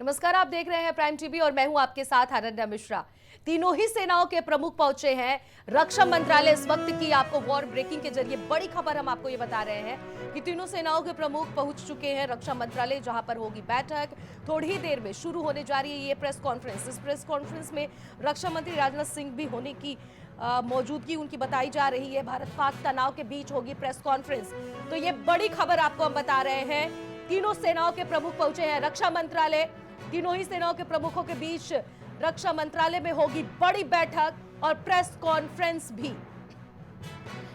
नमस्कार, आप देख रहे हैं प्राइम टीवी और मैं हूं आपके साथ अनन्या मिश्रा। तीनों ही सेनाओं के प्रमुख पहुंचे हैं रक्षा मंत्रालय। इस वक्त की आपको वॉर ब्रेकिंग के जरिए बड़ी खबर हम आपको ये बता रहे हैं कि तीनों सेनाओं के प्रमुख पहुंच चुके हैं रक्षा मंत्रालय, जहां पर होगी बैठक। थोड़ी ही देर में शुरू होने जा रही है ये प्रेस कॉन्फ्रेंस। इस प्रेस कॉन्फ्रेंस में रक्षा मंत्री राजनाथ सिंह भी होने की मौजूदगी उनकी बताई जा रही है। भारत पाक तनाव के बीच होगी प्रेस कॉन्फ्रेंस, तो ये बड़ी खबर आपको हम बता रहे हैं। तीनों सेनाओं के प्रमुख पहुंचे हैं रक्षा मंत्रालय। तीनों ही सेनाओं के प्रमुखों के बीच रक्षा मंत्रालय में होगी बड़ी बैठक और प्रेस कॉन्फ्रेंस भी।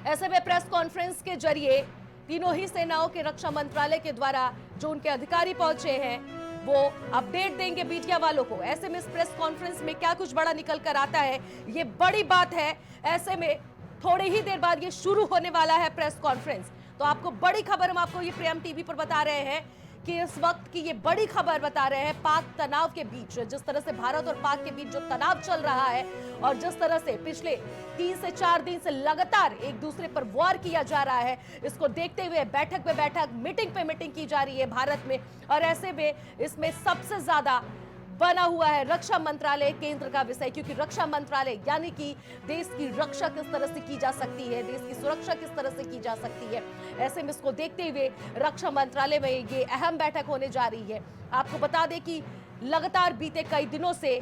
ऐसे में प्रेस कॉन्फ्रेंस के जरिए तीनों ही सेनाओं के रक्षा मंत्रालय के द्वारा जो उनके अधिकारी पहुंचे हैं वो अपडेट देंगे मीडिया वालों को। ऐसे में इस प्रेस कॉन्फ्रेंस में क्या कुछ बड़ा निकल कर आता है, ये बड़ी बात है। ऐसे में थोड़ी ही देर बाद ये शुरू होने वाला है प्रेस कॉन्फ्रेंस। तो आपको बड़ी खबर हम आपको ये प्राइम टीवी पर बता रहे हैं कि इस वक्त की ये बड़ी खबर बता रहे हैं पाक तनाव के बीच, जिस तरह से भारत और पाक के बीच जो तनाव चल रहा है और जिस तरह से पिछले 3 से 4 दिन से लगातार एक दूसरे पर वार किया जा रहा है, इसको देखते हुए बैठक पे बैठक, मीटिंग पे मीटिंग की जा रही है भारत में। और ऐसे में इसमें सबसे ज्यादा बना हुआ है रक्षा मंत्रालय केंद्र का विषय, क्योंकि रक्षा मंत्रालय यानी कि देश की रक्षा किस तरह से की जा सकती है, देश की सुरक्षा किस तरह से की जा सकती है। ऐसे में इसको देखते हुए रक्षा मंत्रालय में ये अहम बैठक होने जा रही है। आपको बता दें कि लगातार बीते कई दिनों से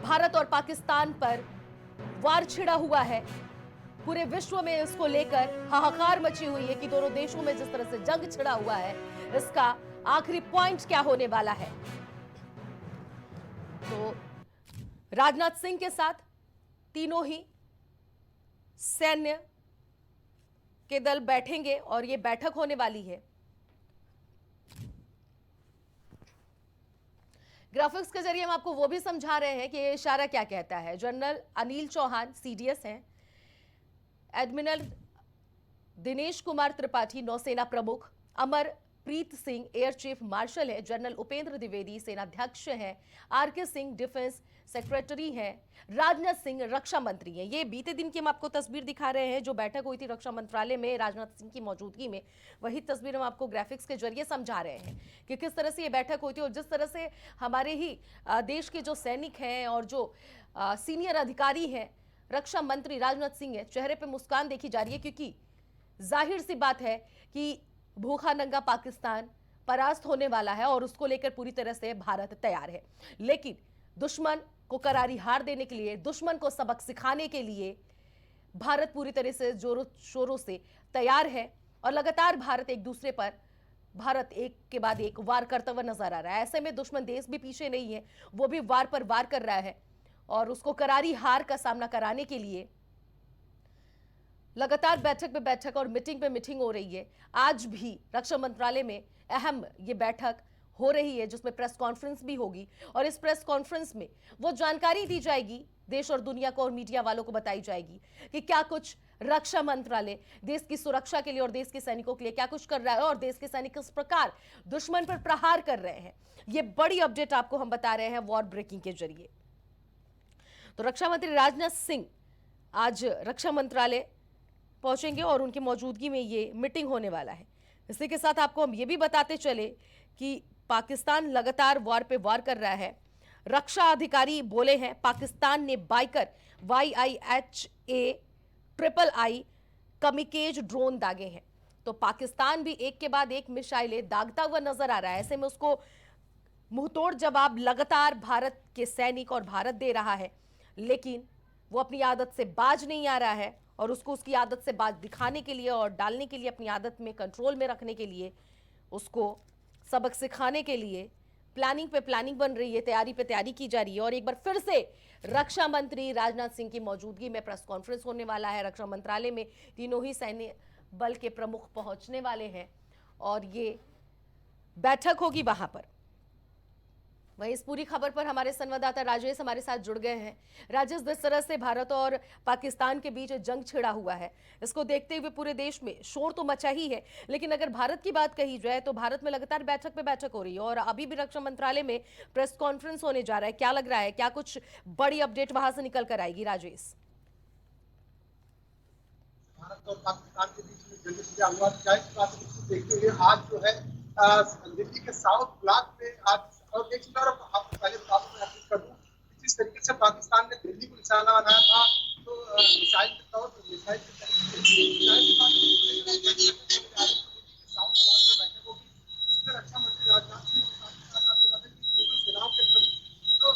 भारत और पाकिस्तान पर वार छिड़ा हुआ है। पूरे विश्व में इसको लेकर हाहाकार मची हुई है कि दोनों देशों में जिस तरह से जंग छिड़ा हुआ है, इसका आखिरी पॉइंट क्या होने वाला है। तो राजनाथ सिंह के साथ तीनों ही सैन्य के दल बैठेंगे और यह बैठक होने वाली है। ग्राफिक्स के जरिए हम आपको वो भी समझा रहे हैं कि ये इशारा क्या कहता है। जनरल अनिल चौहान सीडीएस हैं, एडमिरल दिनेश कुमार त्रिपाठी नौसेना प्रमुख, Amarpreet Singh air chief marshal है, जनरल उपेंद्र द्विवेदी सेनाध्यक्ष हैं, आरके सिंह डिफेंस सेक्रेटरी हैं, राजनाथ सिंह रक्षा मंत्री हैं। ये बीते दिन की हम आपको तस्वीर दिखा रहे हैं जो बैठक हुई थी रक्षा मंत्रालय में राजनाथ सिंह की मौजूदगी में। वही तस्वीर हम आपको ग्राफिक्स के जरिए समझा रहे हैं कि किस तरह से ये बैठक हुई थी और जिस तरह से हमारे ही देश के जो सैनिक हैं और जो सीनियर अधिकारी हैं, रक्षा मंत्री राजनाथ सिंह है, चेहरे पर मुस्कान देखी जा रही है, क्योंकि जाहिर सी बात है कि भूखा नंगा पाकिस्तान परास्त होने वाला है और उसको लेकर पूरी तरह से भारत तैयार है। लेकिन दुश्मन को करारी हार देने के लिए, दुश्मन को सबक सिखाने के लिए भारत पूरी तरह से जोरों शोरों से तैयार है और लगातार भारत एक के बाद एक वार करता हुआ नजर आ रहा है। ऐसे में दुश्मन देश भी पीछे नहीं है, वो भी वार पर वार कर रहा है और उसको करारी हार का सामना कराने के लिए लगातार बैठक पे बैठक और मीटिंग पे मीटिंग हो रही है। आज भी रक्षा मंत्रालय में अहम ये बैठक हो रही है जिसमें प्रेस कॉन्फ्रेंस भी होगी और इस प्रेस कॉन्फ्रेंस में वो जानकारी दी जाएगी देश और दुनिया को और मीडिया वालों को बताई जाएगी कि क्या कुछ रक्षा मंत्रालय देश की सुरक्षा के लिए और देश के सैनिकों के लिए क्या कुछ कर रहा है और देश के सैनिक किस प्रकार दुश्मन पर प्रहार कर रहे हैं। ये बड़ी अपडेट आपको हम बता रहे हैं वॉर ब्रेकिंग के जरिए। तो रक्षा मंत्री राजनाथ सिंह आज रक्षा मंत्रालय पहुंचेंगे और उनकी मौजूदगी में ये मीटिंग होने वाला है। इसी के साथ आपको हम ये भी बताते चले कि पाकिस्तान लगातार वार पे वार कर रहा है। रक्षा अधिकारी बोले हैं पाकिस्तान ने बाइकर YIHA-III कमिकेज ड्रोन दागे हैं। तो पाकिस्तान भी एक के बाद एक मिसाइलें दागता हुआ नजर आ रहा है। ऐसे में उसको मुंहतोड़ जवाब लगातार भारत के सैनिक और भारत दे रहा है, लेकिन वो अपनी आदत से बाज नहीं आ रहा है और उसको उसकी आदत से बाज दिखाने के लिए और डालने के लिए, अपनी आदत में कंट्रोल में रखने के लिए, उसको सबक सिखाने के लिए प्लानिंग पे प्लानिंग बन रही है, तैयारी पे तैयारी की जा रही है। और एक बार फिर से रक्षा मंत्री राजनाथ सिंह की मौजूदगी में प्रेस कॉन्फ्रेंस होने वाला है। रक्षा मंत्रालय में तीनों ही सैन्य बल के प्रमुख पहुंचने वाले हैं और ये बैठक होगी वहां पर। वहीं इस पूरी खबर पर हमारे संवाददाता राजेश हमारे साथ जुड़ गए हैं। राजेश, जिस तरह से भारत और पाकिस्तान के बीच जंग छिड़ा हुआ है, इसको देखते हुए पूरे देश में शोर तो मचा ही है, लेकिन अगर भारत की बात कही जाए तो भारत में लगातार बैठक पे बैठक हो रही है और अभी भी रक्षा मंत्रालय में प्रेस कॉन्फ्रेंस होने जा रहा है। क्या लग रहा है, क्या कुछ बड़ी अपडेट वहां से निकल कर आएगी? राजेश, भारत और पाकिस्तान के बीच में जंग छिड़ा हुआ, क्या इस बात को देखते हुए आज जो है दिल्ली के साउथ ब्लॉक पे आज और एक चीज और आपको पहले बता दूं, मैं अपडेट कर दूं कि जिस तरीके से पाकिस्तान ने दिल्ली को निशाना बनाया था, तो मिसाइल के तौर पर मिसाइल के तरीके से मिसाइल के बाद दिल्ली के साउथ ब्लॉक में बैठक होगी, जिसमें रक्षा मंत्री राजनाथ सिंह और साथ ही साथ आपको बता दें कि तीनों सेनाओं के प्रमुख जो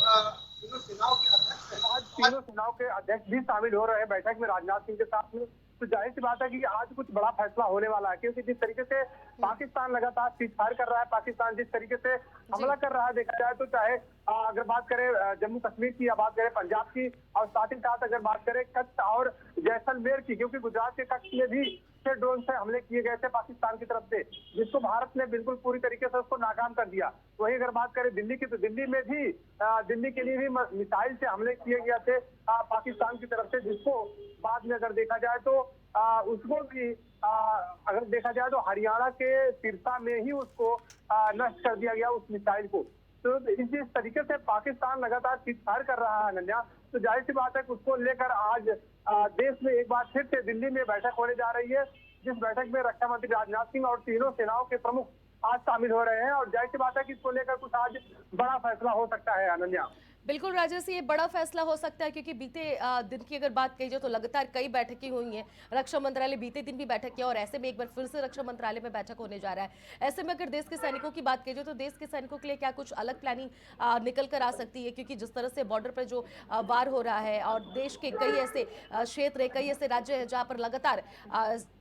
तीनों सेनाओं के अध्यक्ष हैं, आज तीनों सेनाओं के अध्यक्ष भी शामिल हो रहे हैं बैठक में राजनाथ सिंह के साथ में। तो जाहिर सी बात है कि आज कुछ बड़ा फैसला होने वाला है, क्योंकि जिस तरीके से पाकिस्तान लगातार सीजफायर कर रहा है, पाकिस्तान जिस तरीके से हमला कर रहा है, देखा जाए तो चाहे अगर बात करें जम्मू कश्मीर की या बात करें पंजाब की, और साथ ही साथ अगर बात करें कच्छ और जैसलमेर की, क्योंकि गुजरात के कच्छ में भी 6 ड्रोन से हमले किए गए थे पाकिस्तान की तरफ से, जिसको भारत ने बिल्कुल पूरी तरीके से उसको नाकाम कर दिया। वही अगर बात करें दिल्ली की, तो दिल्ली में भी दिल्ली के लिए भी मिसाइल से हमले किए गए थे पाकिस्तान की तरफ से, जिसको बाद में अगर देखा जाए तो उसको भी अगर देखा जाए तो हरियाणा के सिरसा में ही उसको नष्ट कर दिया गया उस मिसाइल को। तो जिस तरीके से पाकिस्तान लगातार सीजफायर कर रहा है अनन्या, तो जाहिर सी बात है कि उसको लेकर आज देश में एक बार फिर से दिल्ली में बैठक होने जा रही है, जिस बैठक में रक्षा मंत्री राजनाथ सिंह और तीनों सेनाओं के प्रमुख आज शामिल हो रहे हैं। और जाहिर सी बात है कि इसको लेकर कुछ आज बड़ा फैसला हो सकता है अनन्या। बिल्कुल राजेश, ये बड़ा फैसला हो सकता है क्योंकि बीते दिन की अगर बात की जाए तो लगातार कई बैठकें हुई हैं। रक्षा मंत्रालय बीते दिन भी बैठक किया और ऐसे में एक बार फिर से रक्षा मंत्रालय में बैठक होने जा रहा है। ऐसे में अगर देश के सैनिकों की बात की जाए तो देश के सैनिकों के लिए क्या कुछ अलग प्लानिंग निकल कर आ सकती है, क्योंकि जिस तरह से बॉर्डर पर जो वार हो रहा है और देश के कई ऐसे क्षेत्र है, कई ऐसे राज्य है जहाँ पर लगातार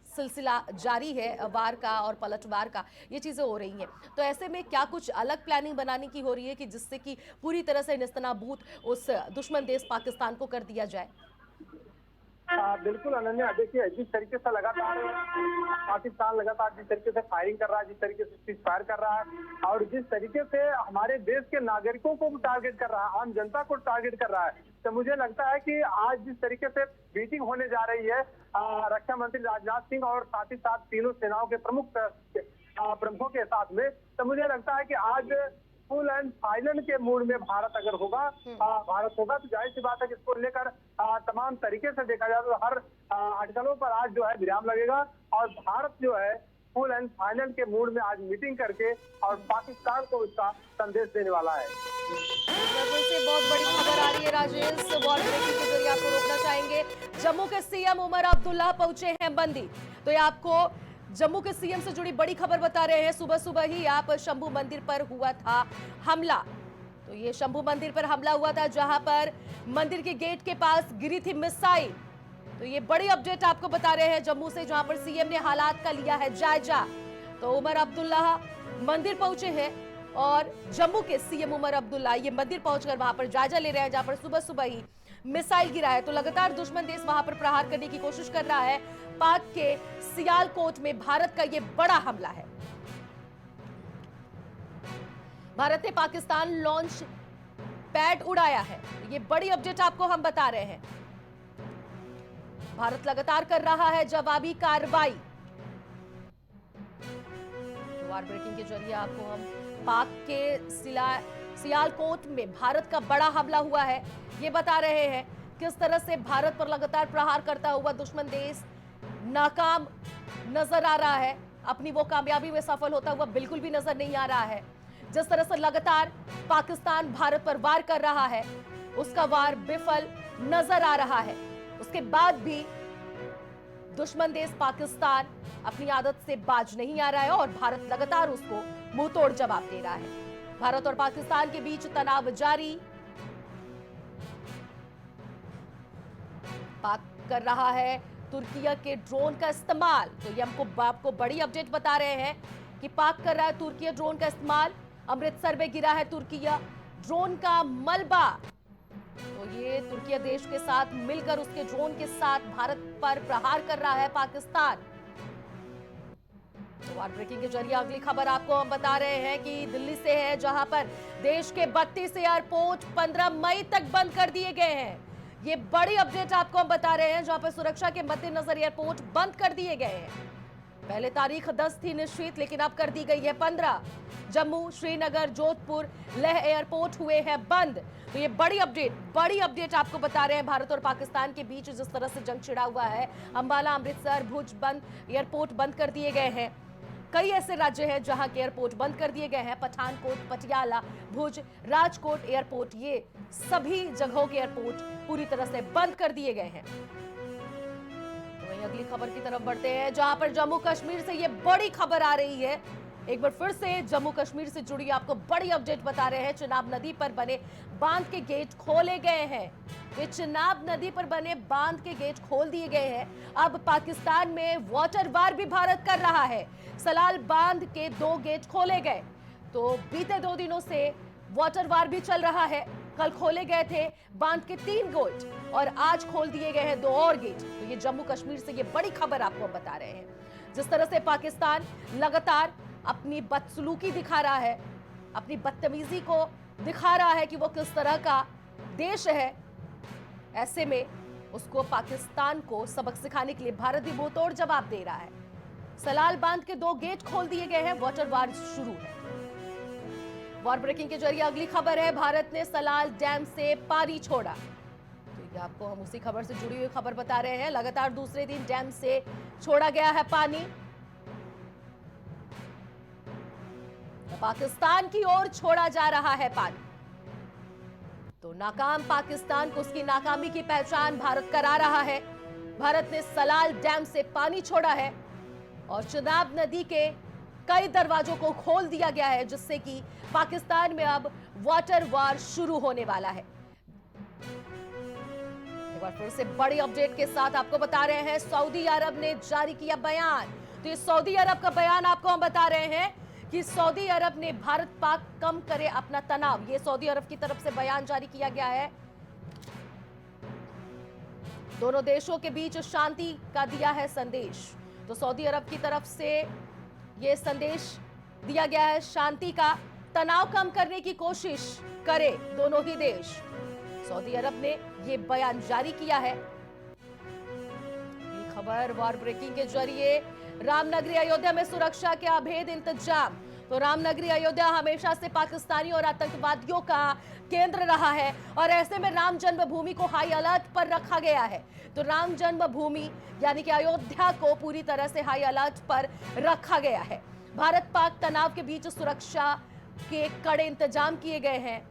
सिलसिला जारी है वार का और पलटवार का, ये चीज़ें हो रही हैं। तो ऐसे में क्या कुछ अलग प्लानिंग बनाने की हो रही है कि जिससे कि पूरी तरह से निस्तनाबूत उस दुश्मन देश पाकिस्तान को कर दिया जाए? बिल्कुल अनन्या, देखिए जिस तरीके से लगातार पाकिस्तान लगातार जिस तरीके से फायरिंग कर रहा है, जिस तरीके से सीजफायर कर रहा है और जिस तरीके से हमारे देश के नागरिकों को टारगेट कर रहा है, आम जनता को टारगेट कर रहा है, तो मुझे लगता है कि आज जिस तरीके से मीटिंग होने जा रही है रक्षा मंत्री राजनाथ सिंह और साथ ही साथ तीनों सेनाओं के प्रमुखों के साथ में, तो मुझे लगता है कि आज फुल एंड साइलेंट के मूड में भारत अगर होगा तो जाहिर सी बात है कि इसको लेकर तमाम तरीके से देखा जाए तो हर अटकलों पर आज जो है विराम लगेगा और भारत जो है फुल एंड साइलेंट के मूड में आज मीटिंग करके और पाकिस्तान को इसका संदेश देने वाला है। से बहुत बड़ी खबर आ रही है राजेश, वॉर ब्रेकिंग के जरिए आपको रोकना चाहेंगे। जम्मू के सीएम उमर अब्दुल्ला पहुंचे हैं बंदी, तो ये आपको जम्मू के सीएम से जुड़ी बड़ी खबर बता रहे हैं। सुबह सुबह ही आप शंभू मंदिर पर हुआ था हमला, तो ये शंभू मंदिर पर हमला हुआ था जहां पर मंदिर के गेट के पास गिरी थी मिसाइल। तो ये बड़ी अपडेट आपको बता रहे हैं जम्मू से, जहां पर सीएम ने हालात का लिया है जायजा। तो उमर अब्दुल्ला मंदिर पहुंचे हैं और जम्मू के सीएम उमर अब्दुल्ला ये मंदिर पहुंचकर वहां पर जायजा ले रहे हैं, जहां पर सुबह सुबह ही मिसाइल गिरा है। तो लगातार दुश्मन देश वहां पर प्रहार करने की कोशिश कर रहा है। पाक के सियालकोट में भारत का यह बड़ा हमला है। भारत ने पाकिस्तान लॉन्च पैड उड़ाया है, ये बड़ी अपडेट आपको हम बता रहे हैं। भारत लगातार कर रहा है जवाबी कार्रवाई। वॉर ब्रेकिंग के जरिए आपको हम पाक के सियालकोट में भारत का बड़ा हमला हुआ है ये बता रहे हैं। किस तरह से भारत पर लगातार प्रहार करता हुआ दुश्मन देश नाकाम नजर आ रहा है, अपनी वो कामयाबी में सफल होता हुआ बिल्कुल भी नजर नहीं आ रहा है। जिस तरह से लगातार पाकिस्तान भारत पर वार कर रहा है, उसका वार विफल नजर आ रहा है। उसके बाद भी दुश्मन देश पाकिस्तान अपनी आदत से बाज नहीं आ रहा है और भारत लगातार उसको मुंहतोड़ जवाब दे रहा है। भारत और पाकिस्तान के बीच तनाव जारी, पाक कर रहा है तुर्किया के ड्रोन का इस्तेमाल। तो ये आपको बड़ी अपडेट बता रहे हैं कि पाक कर रहा है तुर्किया ड्रोन का इस्तेमाल। अमृतसर में गिरा है तुर्किया ड्रोन का मलबा, तो ये तुर्किया देश के साथ मिलकर उसके ड्रोन के साथ भारत पर प्रहार कर रहा है पाकिस्तान। तो वॉर ब्रेकिंग के जरिए अगली खबर आपको हम बता रहे हैं कि दिल्ली से है, जहां पर देश के 32 एयरपोर्ट 15 मई तक बंद कर दिए गए हैं। ये बड़ी अपडेट आपको हम बता रहे हैं, जहां पर सुरक्षा के मद्देनजर एयरपोर्ट बंद कर दिए गए हैं। पहले तारीख 10 थी निश्चित, लेकिन अब कर दी गई है 15। जम्मू, श्रीनगर, जोधपुर, लेह एयरपोर्ट हुए हैं बंद। तो ये बड़ी अपडेट आपको बता रहे हैं। भारत और पाकिस्तान के बीच जिस तरह से जंग छिड़ा हुआ है, अंबाला, अमृतसर, भुज बंद, एयरपोर्ट बंद कर दिए गए हैं। कई ऐसे राज्य हैं जहां के एयरपोर्ट बंद कर दिए गए हैं। पठानकोट, पटियाला, भुज, राजकोट एयरपोर्ट, ये सभी जगहों के एयरपोर्ट पूरी तरह से बंद कर दिए गए हैं। तो वहीं अगली खबर की तरफ बढ़ते हैं, जहां पर जम्मू कश्मीर से ये बड़ी खबर आ रही है। एक बार फिर से जम्मू कश्मीर से जुड़ी आपको बड़ी अपडेट बता रहे हैं। चिनाब नदी पर बने बांध के गेट खोले गए हैं। ये चिनाब नदी पर बने बांध के गेट खोल दिए गए हैं। अब पाकिस्तान में वाटर वार भी भारत कर रहा है। सलाल बांध के 2 गेट खोले गए, तो बीते 2 दिनों से वाटर वार भी चल रहा है। कल खोले गए थे बांध के 3 गेट और आज खोल दिए गए हैं 2 और गेट। तो ये जम्मू कश्मीर से ये बड़ी खबर आपको बता रहे हैं। जिस तरह से पाकिस्तान लगातार अपनी बदसलूकी दिखा रहा है, अपनी बदतमीजी को दिखा रहा है कि वो किस तरह का देश है, ऐसे में उसको पाकिस्तान को सबक सिखाने के लिए भारत भी मुंहतोड़ जवाब दे रहा है। सलाल बांध के 2 गेट खोल दिए गए हैं, वाटर वार शुरू है। वॉर ब्रेकिंग के जरिए अगली खबर है, भारत ने सलाल डैम से पानी छोड़ा। तो ये आपको हम उसी खबर से जुड़ी हुई खबर बता रहे हैं। लगातार दूसरे दिन डैम से छोड़ा गया है पानी। पाकिस्तान की ओर छोड़ा जा रहा है पानी। तो नाकाम पाकिस्तान को उसकी नाकामी की पहचान भारत करा रहा है। भारत ने सलाल डैम से पानी छोड़ा है और चिनाब नदी के कई दरवाजों को खोल दिया गया है, जिससे कि पाकिस्तान में अब वाटर वार शुरू होने वाला है। एक बार फिर से बड़ी अपडेट के साथ आपको बता रहे हैं, सऊदी अरब ने जारी किया बयान। तो ये सऊदी अरब का बयान आपको हम बता रहे हैं कि सऊदी अरब ने भारत पाक कम करे अपना तनाव, ये सऊदी अरब की तरफ से बयान जारी किया गया है। दोनों देशों के बीच शांति का दिया है संदेश। तो सऊदी अरब की तरफ से ये संदेश दिया गया है शांति का, तनाव कम करने की कोशिश करे दोनों ही देश। सऊदी अरब ने ये बयान जारी किया है। ये खबर वॉर ब्रेकिंग के जरिए, रामनगरी अयोध्या में सुरक्षा के अभेद इंतजाम। तो रामनगरी अयोध्या हमेशा से पाकिस्तानी और आतंकवादियों का केंद्र रहा है और ऐसे में राम जन्मभूमि को हाई अलर्ट पर रखा गया है। तो राम जन्मभूमि यानी कि अयोध्या को पूरी तरह से हाई अलर्ट पर रखा गया है। भारत पाक तनाव के बीच सुरक्षा के कड़े इंतजाम किए गए हैं।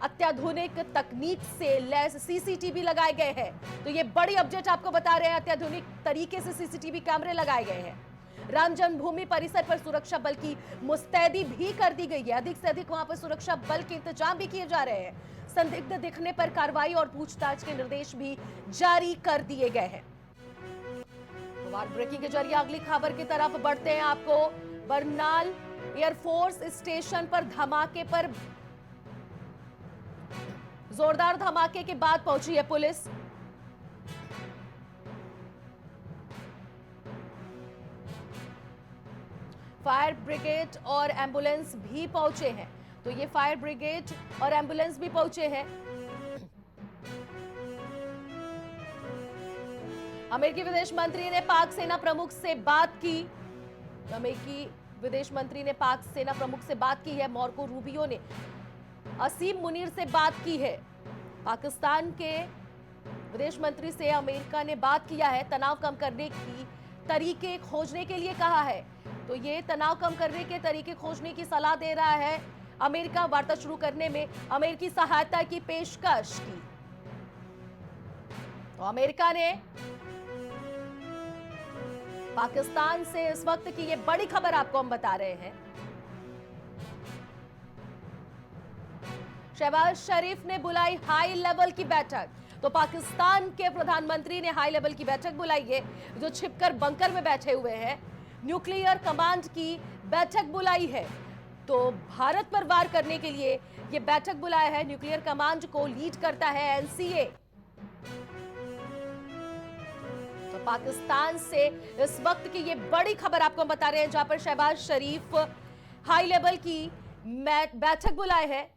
अत्याधुनिक तकनीक से लैस सीसीटीवी लगाए गए हैं। तो ये बड़ी अपडेट आपको बता रहे हैं, अत्याधुनिक तरीके से सीसीटीवी कैमरे लगाए गए हैं। राम जन्मभूमि परिसर पर सुरक्षा बल की मुस्तैदी भी कर दी गई है। अधिक से अधिक वहां पर सुरक्षा बल के इंतजाम भी किए जा रहे हैं। संदिग्ध दिखने पर कार्रवाई और पूछताछ के निर्देश भी जारी कर दिए गए हैं। तो वॉर ब्रेकिंग के जरिए अगली खबर की तरफ बढ़ते हैं। आपको बरनाल एयरफोर्स स्टेशन पर धमाके पर, जोरदार धमाके के बाद पहुंची है पुलिस। फायर ब्रिगेड और एम्बुलेंस भी पहुंचे हैं। तो ये फायर ब्रिगेड और एम्बुलेंस भी पहुंचे हैं। अमेरिकी विदेश मंत्री ने पाक सेना प्रमुख से बात की। अमेरिकी विदेश मंत्री ने पाक सेना प्रमुख से बात की है। मार्को रूबियो ने असीम मुनीर से बात की है। पाकिस्तान के विदेश मंत्री से अमेरिका ने बात किया है। तनाव कम करने की तरीके खोजने के लिए कहा है। तो ये तनाव कम करने के तरीके खोजने की सलाह दे रहा है। अमेरिका वार्ता शुरू करने में अमेरिकी सहायता की पेशकश की। तो अमेरिका ने पाकिस्तान से इस वक्त की ये बड़ी खबर आपको हम बता रहे हैं। शहबाज शरीफ ने बुलाई हाई लेवल की बैठक। तो पाकिस्तान के प्रधानमंत्री ने हाई लेवल की बैठक बुलाई है, जो छिपकर बंकर में बैठे हुए हैं। न्यूक्लियर कमांड की बैठक बुलाई है। तो भारत पर वार करने के लिए यह बैठक बुलाया है। न्यूक्लियर कमांड को लीड करता है एनसीए। तो पाकिस्तान से इस वक्त की ये बड़ी खबर आपको हम बता रहे हैं, जहां पर शहबाज शरीफ हाई लेवल की बैठक बुलाए हैं।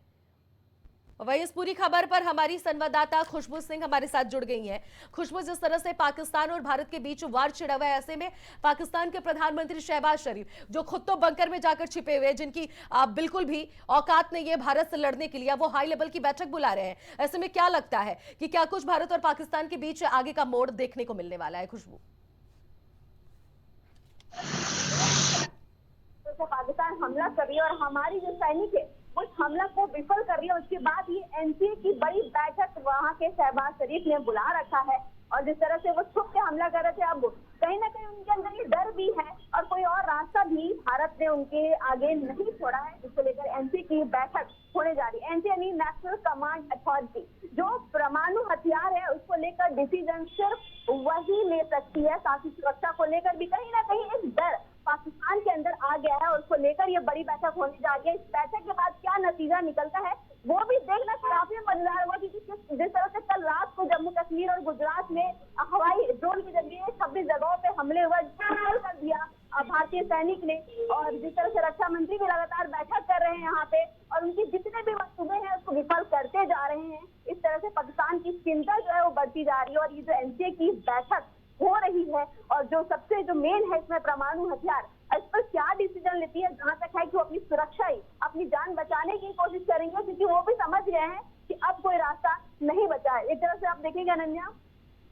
वही इस पूरी खबर पर हमारी संवाददाता खुशबू सिंह हमारे साथ जुड़ गई हैं। खुशबू, जिस तरह से पाकिस्तान और भारत के बीच वार छिड़ा हुआ है, ऐसे में पाकिस्तान के प्रधानमंत्री शहबाज शरीफ, जो खुद तो बंकर में जाकर छिपे हुए हैं, जिनकी बिल्कुल भी औकात नहीं है भारत से लड़ने के लिए, वो हाई लेवल की बैठक बुला रहे हैं। ऐसे में क्या लगता है कि क्या कुछ भारत और पाकिस्तान के बीच आगे का मोड़ देखने को मिलने वाला है? खुशबू। पाकिस्तान हमला कर रही है और हमारी जो सैनिक है उस हमला को विफल कर रही है। उसके बाद ये एनसीए की बड़ी बैठक वहाँ के शहबाज शरीफ ने बुला रखा है और जिस तरह से वो छुप के हमला कर रहे थे, अब कहीं ना कहीं उनके अंदर ये डर भी है और कोई और रास्ता भी भारत ने उनके आगे नहीं छोड़ा है, जिसको लेकर एनसीए की बैठक होने जा रही है। एनसीए यानी नेशनल कमांड अथॉरिटी, जो परमाणु हथियार है उसको लेकर डिसीजन सिर्फ वही ले सकती है। साथ ही सुरक्षा को लेकर भी कहीं ना कहीं एक डर पाकिस्तान के अंदर आ गया है और उसको लेकर ये बड़ी बैठक होने जा रही है। इस बैठक के बाद क्या नतीजा निकलता है वो भी देखना काफी मजेदार हुआ, क्योंकि जिस तरह से कल रात को जम्मू कश्मीर और गुजरात में हवाई ड्रोन के जरिए 26 जगहों पे हमले हुए कर दिया भारतीय सैनिक ने, और जिस तरह से रक्षा मंत्री भी लगातार बैठक कर रहे हैं यहाँ पे और उनकी जितने भी मंसूबे हैं उसको विफल करते जा रहे हैं, इस तरह से पाकिस्तान की चिंता जो है वो बढ़ती जा रही है। और ये जो एनसीए की बैठक हो रही है और जो सबसे जो मेन है इसमें परमाणु हथियार, इस पर क्या डिसीजन लेती है, जहां तक है कि वो अपनी सुरक्षा ही अपनी जान बचाने की कोशिश करेंगे, क्योंकि वो भी समझ गए हैं कि अब कोई रास्ता नहीं बचा है। एक तरह से आप देखेंगे अनन्या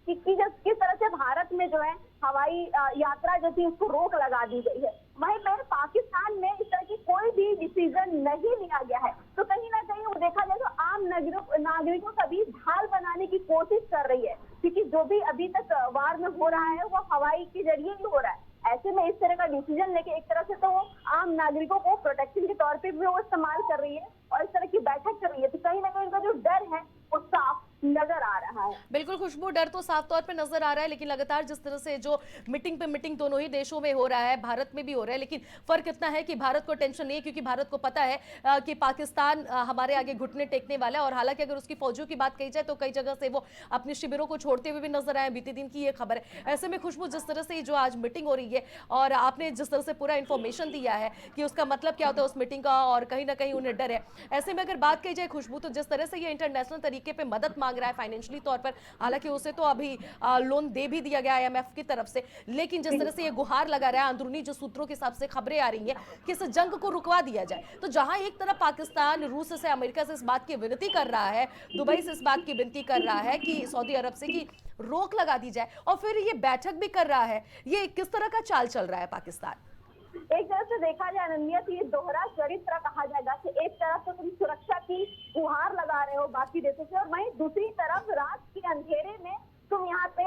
कि किस तरह से भारत में जो है हवाई यात्रा जो थी उसको रोक लगा दी गई है, वहीं पर पाकिस्तान में इस तरह की कोई भी डिसीजन नहीं लिया गया है। तो कहीं ना कहीं वो देखा जाए तो आम नागरिकों का भी ढाल बनाने की कोशिश कर रही है, क्योंकि जो भी अभी तक वार में हो रहा है वो हवाई के जरिए ही हो रहा है। ऐसे में इस तरह का डिसीजन लेके एक तरह से तो वो आम नागरिकों को प्रोटेक्शन के तौर पे भी वो इस्तेमाल कर रही है और इस तरह की बैठक कर रही है, तो कहीं ना कहीं उनका जो डर है वो साफ नजर आ रहा है। बिल्कुल खुशबू, डर तो साफ तौर पे नजर आ रहा है, लेकिन लगातार जिस तरह से जो मीटिंग पे मीटिंग दोनों ही देशों में हो रहा है, भारत में भी हो रहा है, लेकिन फर्क इतना है कि भारत को टेंशन नहीं है, क्योंकि भारत को पता है कि पाकिस्तान हमारे आगे घुटने टेकने वाला है। और हालांकि अगर उसकी फौजियों की बात कही जाए तो कई जगह से वो अपने शिविरों को छोड़ते हुए भी नजर आए, बीते दिन की ये खबर है। ऐसे में खुशबू, जिस तरह से जो आज मीटिंग हो रही है और आपने जिस तरह से पूरा इन्फॉर्मेशन दिया है कि उसका मतलब क्या होता है उस मीटिंग का, और कहीं ना कहीं उन्हें डर है, ऐसे में अगर बात कही जाए खुशबू, तो जिस तरह से ये इंटरनेशनल तरीके पे मदद मांग रहा है फाइनेंशियली तौर पर, हालांकि उसे तो अभी लोन दे भी दिया गया आईएमएफ की तरफ से, लेकिन जिस तरह से ये गुहार लगा रहा है, अंदरूनी जो सूत्रों के हिसाब से खबरें आ रही हैं कि इस जंग को रुकवा दिया जाए, तो जहां एक तरफ पाकिस्तान रूस से, अमेरिका से इस बात की विनती कर रहा है, दुबई से इस बात की विनती कर रहा है कि सऊदी अरब से कि रोक लगा दी जाए, और फिर ये बैठक भी कर रहा है, ये किस तरह का चाल चल रहा है पाकिस्तान? एक तरफ से देखा जाए अनन्या तो ये दोहरा चरित्र कहा जाएगा कि एक तरफ तो तुम सुरक्षा की गुहार लगा रहे हो बाकी देशों से, और वहीं दूसरी तरफ रात के अंधेरे में तुम यहाँ पे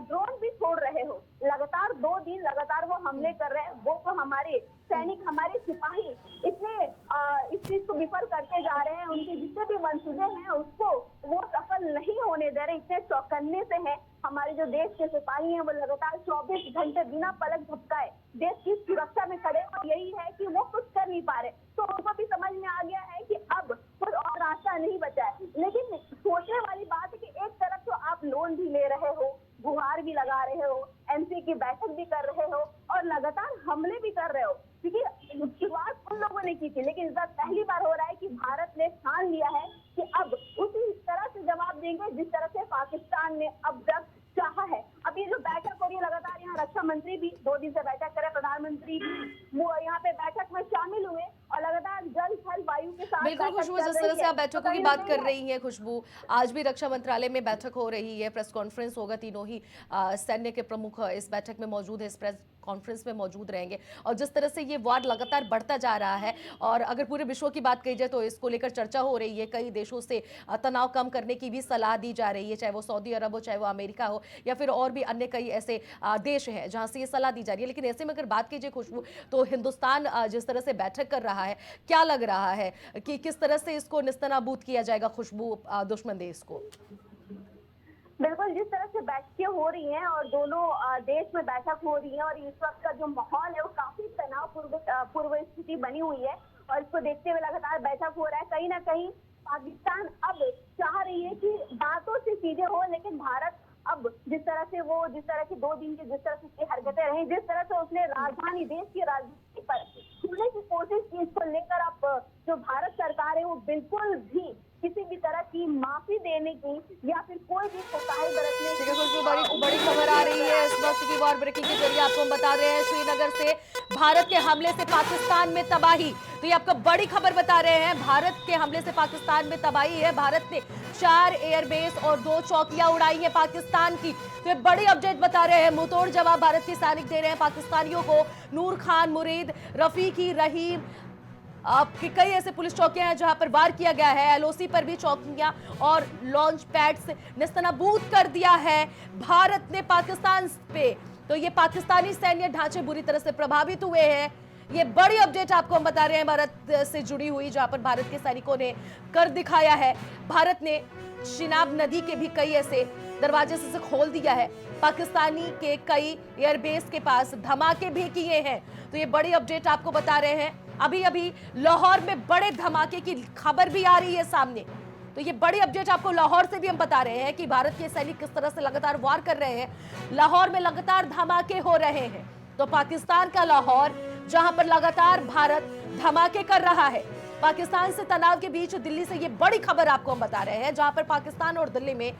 ड्रोन भी छोड़ रहे हो। लगातार 2 दिन लगातार वो हमले कर रहे हैं, वो तो हमारे सैनिक, हमारे सिपाही इतने इस चीज को विफल करते जा रहे हैं, उनके जितने भी मंसूबे हैं उसको वो सफल नहीं होने दे रहे, इतने चौकन्ने से हैं। हमारे जो देश के सिपाही हैं वो लगातार 24 घंटे बिना पलक झपकाए देश की सुरक्षा में खड़े, और यही है कि वो कुछ कर नहीं पा रहे। तो उनको भी समझ में आ गया है कि अब कोई और रास्ता नहीं बचा है। लेकिन सोचने वाली बात है कि एक तरफ तो आप लोन भी ले रहे हो, गुहार भी लगा रहे हो, एनसीए की बैठक भी कर रहे हो और लगातार हमले भी कर रहे हो, क्योंकि शुरुआत उन लोगों ने की थी, लेकिन इस बार पहली बार हो रहा है कि भारत ने ठान लिया है कि अब उसी तरह से जवाब देंगे जिस तरह से पाकिस्तान ने अब तक चाहा है। अब ये जो बैठक हो रही है लगातार, यहाँ रक्षा मंत्री भी 2 दिन से बैठक करे, प्रधानमंत्री वो यहाँ पे बैठक में शामिल हुए और लगातार जल थल वायु के साथ बिल्कुल खुशबू, जिस तरह से आप बैठकों की बात कर रही हैं खुशबू, आज भी रक्षा मंत्रालय में बैठक हो रही है, प्रेस कॉन्फ्रेंस होगा, तीनों ही सैन्य के प्रमुख इस बैठक में मौजूद है, इस प्रेस कॉन्फ्रेंस में मौजूद रहेंगे। और जिस तरह से ये वार लगातार बढ़ता जा रहा है, और अगर पूरे विश्व की बात कही जाए तो इसको लेकर चर्चा हो रही है, कई देशों से तनाव कम करने की भी सलाह दी जा रही है, चाहे वो सऊदी अरब हो, चाहे वो अमेरिका हो, या फिर और भी अन्य कई ऐसे देश हैं जहां से ये सलाह दी जा रही है। लेकिन ऐसे में अगर बात कीजिए खुशबू, तो हिंदुस्तान जिस तरह से बैठक कर रहा है, क्या लग रहा है कि किस तरह से इसको निस्तनाबूद किया जाएगा खुशबू दुश्मन देश को? बिल्कुल, जिस तरह से बैठकें हो रही हैं और दोनों देश में बैठक हो रही है और इस वक्त का जो माहौल है वो काफी तनावपूर्ण स्थिति बनी हुई है, और इसको देखते हुए लगातार बैठक हो रहा है। कहीं ना कहीं पाकिस्तान अब चाह रही है कि बातों से चीजें हो, लेकिन भारत अब जिस तरह की 2 दिन की जिस तरह से उसकी हरकतें रही, जिस तरह से उसने राजधानी, देश की राजधानी पर छूने की कोशिश की, इसको लेकर अब जो भारत सरकार है वो बिल्कुल भी किसी भी तरह की माफी देने की या फिर कोई भी कोताही बरतने ठीक है खुशबू, बड़ी खबर आ रही है इस वक्त की वॉर ब्रेकिंग के जरिए आपको हम बता रहे हैं श्रीनगर से भारत के हमले से पाकिस्तान में तबाही। तो ये आपको बड़ी खबर बता रहे हैं, भारत के हमले से पाकिस्तान में तबाही है। भारत ने 4 एयरबेस और 2 चौकियां उड़ाई हैं पाकिस्तान की। तो ये बड़ी अपडेट बता रहे हैं, मुंहतोड़ जवाब भारत के सैनिक दे रहे हैं पाकिस्तानियों को। नूर खान मुरीद, रफीकी, रहीम, आपके कई ऐसे पुलिस चौकियां हैं जहां पर वार किया गया है। एलओसी पर भी चौकियां और लॉन्च पैड्स निस्तनाबूद कर दिया है भारत ने पाकिस्तान पे। तो ये पाकिस्तानी सैन्य ढांचे बुरी तरह से प्रभावित हुए हैं। ये बड़ी अपडेट आपको हम बता रहे हैं भारत से जुड़ी हुई, जहां पर भारत के सैनिकों ने कर दिखाया है। भारत ने चिनाब नदी के भी कई ऐसे दरवाजे से खोल दिया है। पाकिस्तानी के कई एयरबेस के पास धमाके भी किए हैं। तो ये बड़ी अपडेट आपको बता रहे हैं। अभी अभी लाहौर में बड़े धमाके की खबर भी आ रही है सामने। तो ये बड़ी अपडेट आपको लाहौर से भी हम बता रहे हैं कि भारत के सैनिक किस तरह से लगातार वार कर रहे हैं। लाहौर में लगातार धमाके हो रहे हैं। तो पाकिस्तान का लाहौर, जहां पर लगातार भारत धमाके कर रहा है। पाकिस्तान से तनाव के बीच दिल्ली से ये बड़ी खबर आपको हम बता रहे हैं, जहां पर पाकिस्तान और दिल्ली में,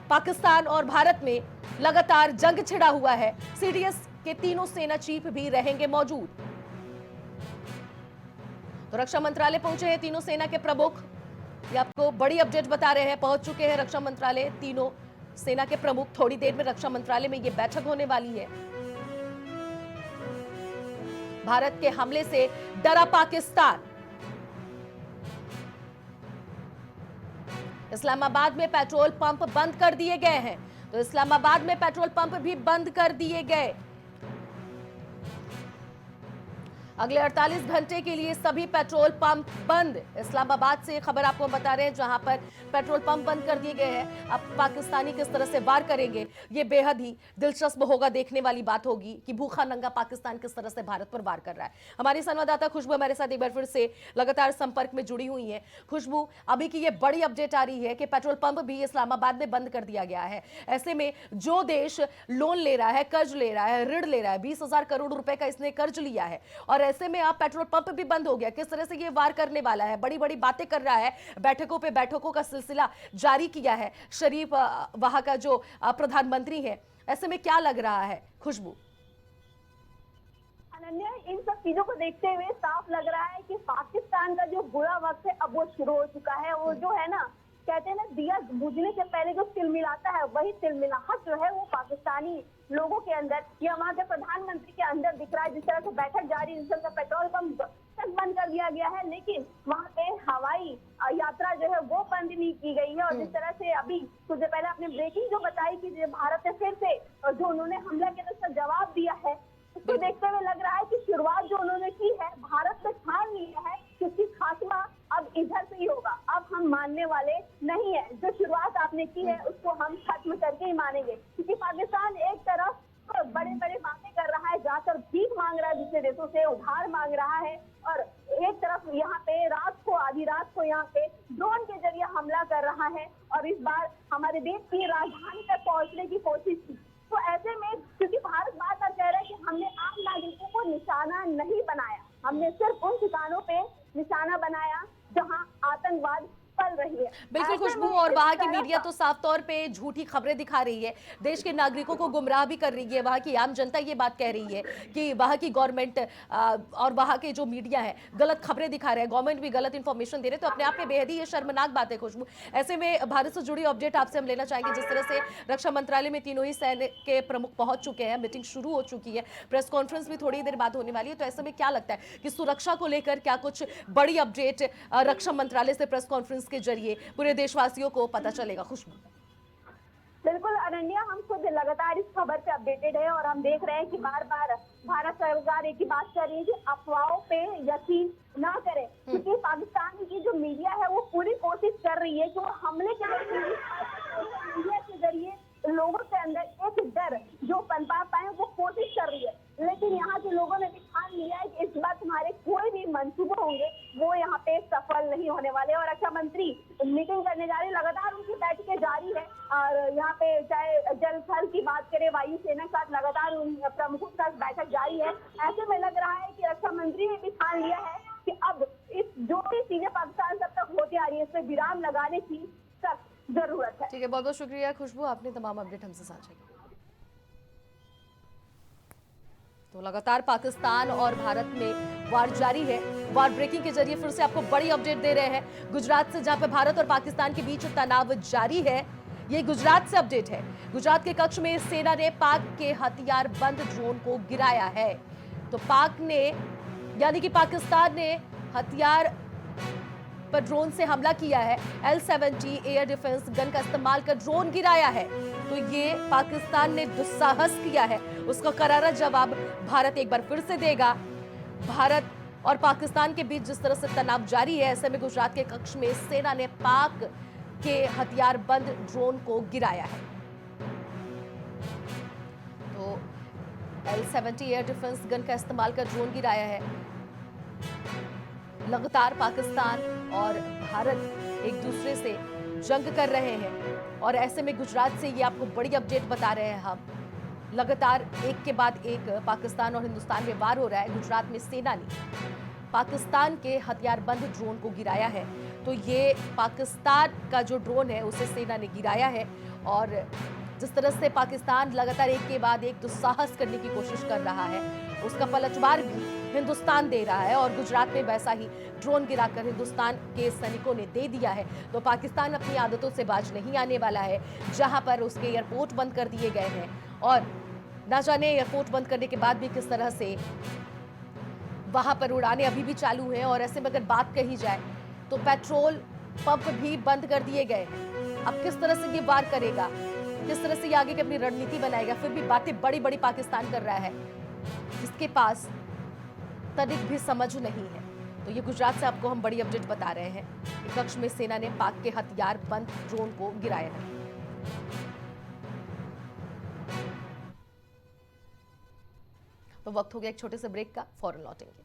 पाकिस्तान और भारत में लगातार जंग छिड़ा हुआ है। सीडीएस के तीनों सेना चीफ भी रहेंगे मौजूद। तो रक्षा मंत्रालय पहुंचे हैं तीनों सेना के प्रमुख। ये आपको बड़ी अपडेट बता रहे हैं, पहुंच चुके हैं रक्षा मंत्रालय तीनों सेना के प्रमुख। थोड़ी देर में रक्षा मंत्रालय में ये बैठक होने वाली है। भारत के हमले से डरा पाकिस्तान। इस्लामाबाद में पेट्रोल पंप बंद कर दिए गए हैं। तो इस्लामाबाद में पेट्रोल पंप भी बंद कर दिए गए। अगले 48 घंटे के लिए सभी पेट्रोल पंप बंद। इस्लामाबाद से खबर आपको बता रहे हैं, जहां पर पेट्रोल पंप बंद कर दिए गए हैं। अब पाकिस्तानी किस तरह से वार करेंगे, ये बेहद ही दिलचस्प होगा, देखने वाली बात होगी कि भूखा नंगा पाकिस्तान किस तरह से भारत पर वार कर रहा है। हमारी संवाददाता खुशबू हमारे साथ एक बार फिर से लगातार संपर्क में जुड़ी हुई है। खुशबू, अभी की ये बड़ी अपडेट आ रही है कि पेट्रोल पंप भी इस्लामाबाद में बंद कर दिया गया है। ऐसे में जो देश लोन ले रहा है, कर्ज ले रहा है, ऋण ले रहा है, 20,000 करोड़ रुपए का इसने कर्ज लिया है, और ऐसे में आप पेट्रोल पंप भी बंद हो गया। किस तरह से ये वार करने वाला है, बड़ी बड़ी बातें कर रहा है, बैठकों पे बैठकों का सिलसिला जारी किया है शरीफ वहां का जो प्रधानमंत्री है। ऐसे में क्या लग रहा है खुशबू? अनन्या, इन सब चीजों को देखते हुए साफ लग रहा है कि पाकिस्तान का जो बुरा वक्त है अब वो शुरू हो चुका है। वो जो है ना, कहते हैं ना, दिया बुझने से पहले जो तिलमिलाता है, वही तिलमिलाहट जो है वो पाकिस्तानी लोगों के अंदर या वहाँ के प्रधानमंत्री के अंदर दिख रहा है। जिस तरह से बैठक जारी, जिस तरह से पेट्रोल पंप तक बंद कर दिया गया है, लेकिन वहाँ पे हवाई यात्रा जो है वो बंद नहीं की गई है। और जिस तरह से अभी कुछ देर पहले आपने ब्रेकिंग जो बताई कि भारत ने फिर से जो उन्होंने हमला किया उसका जवाब दिया है, उसको देखते हुए लग रहा है कि शुरुआत जो उन्होंने की है, भारत ने ठान लिया है क्योंकि खात्मा अब इधर से ही होगा। अब हम मानने वाले नहीं है। जो शुरुआत आपने की है उसको हम खत्म करके ही मानेंगे, क्योंकि पाकिस्तान एक तरफ बड़े बड़े बातें कर रहा है, जाकर भीख मांग रहा है, दूसरे देशों से उधार मांग रहा है, और एक तरफ यहाँ पे रात को, आधी रात को यहाँ पे ड्रोन के जरिए हमला कर रहा है, और इस बार हमारे देश की राजधानी तक पहुंचने की कोशिश की। तो ऐसे में क्योंकि भारत बार बार कह रहा है कि हमने आम नागरिकों को निशाना नहीं बनाया, हमने सिर्फ उन ठिकानों पे निशाना बनाया जहां आतंकवाद पल रही है। बिल्कुल खुशबू, और वहां की मीडिया तो साफ तौर पे झूठी खबरें दिखा रही है, देश के नागरिकों को गुमराह भी कर रही है। वहां की आम जनता ये बात कह रही है कि वहां की गवर्नमेंट और वहां के जो मीडिया है गलत खबरें दिखा रहे हैं, गवर्नमेंट भी गलत इंफॉर्मेशन दे रहे हैं। तो अपने आप में बेहद ही ये शर्मनाक बात है खुशबू। ऐसे में भारत से जुड़ी अपडेट आपसे हम लेना चाहेंगे। जिस तरह से रक्षा मंत्रालय में तीनों ही सेना के प्रमुख पहुंच चुके हैं, मीटिंग शुरू हो चुकी है, प्रेस कॉन्फ्रेंस भी थोड़ी देर बाद होने वाली है। तो ऐसे में क्या लगता है कि सुरक्षा को लेकर क्या कुछ बड़ी अपडेट रक्षा मंत्रालय से प्रेस कॉन्फ्रेंस के जरिए पूरे देशवासियों को पता चलेगा खुशबू? बिल्कुल अनन्या, हम खुद लगातार इस खबर से अपडेटेड है, और हम देख रहे हैं कि बार बार भारत सरकार एक ही बात कर रही है कि अफवाहों पे यकीन ना करें, क्योंकि पाकिस्तान की जो मीडिया है वो पूरी कोशिश कर रही है कि वो हमले के जरिए, मीडिया के जरिए लोगों के अंदर एक डर जो पनपा पाए वो कोशिश कर रही है। लेकिन यहाँ के लोगों ने भी ठान लिया है कि इस बार तुम्हारे कोई भी मंसूबे होंगे वो यहाँ पे सफल नहीं होने वाले। और रक्षा मंत्री मीटिंग करने जा रही है, लगातार उनकी बैठकें जारी है, और यहाँ पे चाहे जल थल की बात करें, वायुसेना के साथ लगातार उन प्रमुखों के साथ बैठक जारी है। ऐसे में लग रहा है कि रक्षा मंत्री ने भी ठान लिया है कि अब इस जो भी चीजें पाकिस्तान सब तक होती आ रही है, इस पर विराम लगाने करने की सख्त जरूरत है। ठीक है, बहुत बहुत शुक्रिया खुशबू, आपने तमाम अपडेट हमसे साझा की। तो लगातार पाकिस्तान और भारत में वार जारी है। वार ब्रेकिंग के जरिए फिर से आपको बड़ी अपडेट दे रहे हैं गुजरात से, जहां पर भारत और पाकिस्तान के बीच तनाव जारी है। ये गुजरात से अपडेट है। गुजरात के कच्छ में सेना ने पाक के हथियार बंद ड्रोन को गिराया है। तो पाक ने, यानी कि पाकिस्तान ने हथियार पर ड्रोन से हमला किया है। L-70 एयर डिफेंस गन का इस्तेमाल कर ड्रोन गिराया है। तो ये पाकिस्तान ने दुस्साहस किया है, उसका करारा जवाब भारत एक बार फिर से देगा। भारत और पाकिस्तान के बीच जिस तरह से तनाव जारी है, ऐसे में गुजरात के कच्छ में सेना ने पाक के हथियार बंद ड्रोन को गिराया है। तो L-70 एयर डिफेंस गन का इस्तेमाल कर ड्रोन गिराया है। लगातार पाकिस्तान और भारत एक दूसरे से जंग कर रहे हैं और ऐसे में गुजरात से ये आपको बड़ी अपडेट बता रहे हैं हम। लगातार एक के बाद एक पाकिस्तान और हिंदुस्तान में वार हो रहा है। गुजरात में सेना ने पाकिस्तान के हथियारबंद ड्रोन को गिराया है। तो ये पाकिस्तान का जो ड्रोन है उसे सेना ने गिराया है और जिस तरह से पाकिस्तान लगातार एक के बाद एक दुस्साहस करने की कोशिश कर रहा है, उसका पलटवार भी हिंदुस्तान दे रहा है और गुजरात में वैसा ही ड्रोन गिराकर हिंदुस्तान के सैनिकों ने दे दिया है। तो पाकिस्तान अपनी आदतों से बाज नहीं आने वाला है, जहां पर उसके एयरपोर्ट बंद कर दिए गए हैं और ना जाने एयरपोर्ट बंद करने के बाद भी किस तरह से वहां पर उड़ानें अभी भी चालू हैं। और ऐसे में अगर बात कही जाए तो पेट्रोल पंप भी बंद कर दिए गए हैं। अब किस तरह से ये वार करेगा, किस तरह से ये आगे की अपनी रणनीति बनाएगा, फिर भी बातें बड़ी बड़ी पाकिस्तान कर रहा है जिसके पास तनिक भी समझ नहीं है। तो ये गुजरात से आपको हम बड़ी अपडेट बता रहे हैं। कच्छ में सेना ने पाक के हथियार बंद ड्रोन को गिराया है। तो वक्त हो गया एक छोटे से ब्रेक का, फौरन लौटेंगे।